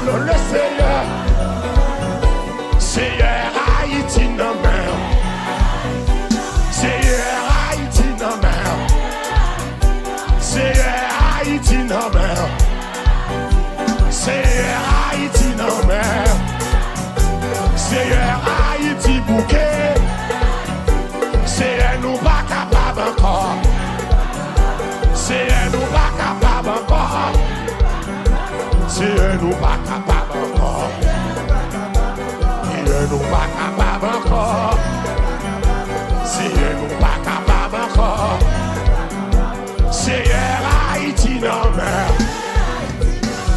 allô le Seigneur. Seigneur Haïti non mer. Seigneur Haïti non mer. Seigneur Haïti non mer. Seigneur Haïti non mer. Seigneur Haïti bouquet. Seigneur nous pas capable encore. Seigneur nous pas capable encore. Seigneur nous pas capable encore. Seigneur nous pas capable encore. Seigneur nous pas capable encore. Seigneur Haïti non mer.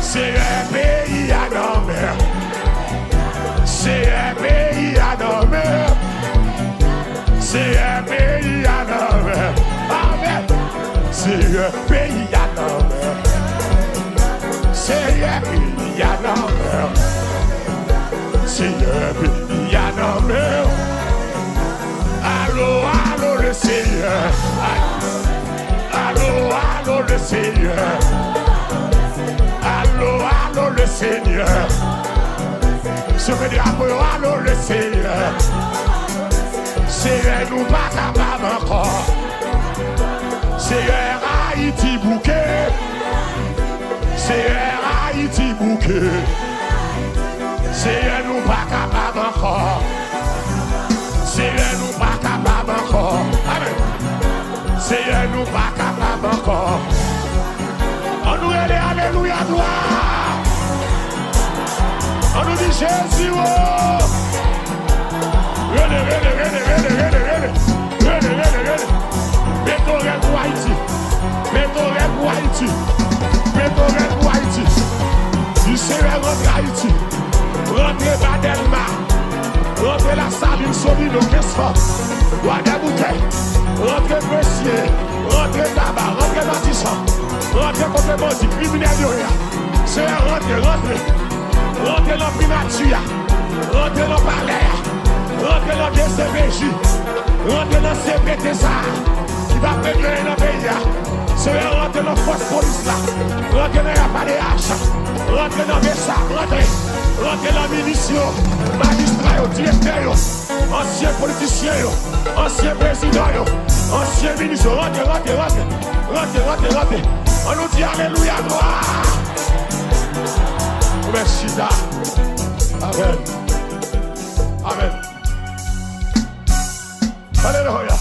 Seigneur pays à non mer. Seigneur pays à non mer. Seigneur pays à non mer. Amen. Seigneur pays à non mer. Seigneur pays à non mer. Seigneur pays à non mer. Allô, allô le Seigneur. Allô, allô le Seigneur. Allô, allô le Seigneur. Je veux dire allô le Seigneur. Seigneur nous pas capable encore. Seigneur Haïti bouquet. Seigneur Haïti bouquet. Seigneur nous pas capable encore. Seigneur nous pas capable encore. Amen. Seigneur nous pas capable encore. On nous aide, alléluia, gloire. On nous dit Jésus, oh. René. Mettons rêve pour Haïti. Mettons rêve pour Haïti. Mettons rêve pour Haïti. Du Seigneur rentre Haïti. Rentrez Badelma. Rentrez la Sabine Solide au Kesfort. Rentrez Bouquet. Rentrez Messier. Rentrez Tabac. Rentrez Matissan. Rentrez contre Bandi. Criminel Yoria. Seigneur rentrez. Rentrez dans Primatia. Rentrez dans Palais. Rentrez dans DCPJ. Rentrez dans CPTSA. Qui va pénétrer dans le pays. Seigneur rentrez dans force police là. Rentrez dans la PADH. Rentrez dans BESA. Rentrez dans munitions. Magistrats, directeurs, anciens politiciens, anciens présidents, anciens ministres. Rentrez. On nous dit alléluia, gloire. Merci, da. Amen. Amen. Alléluia.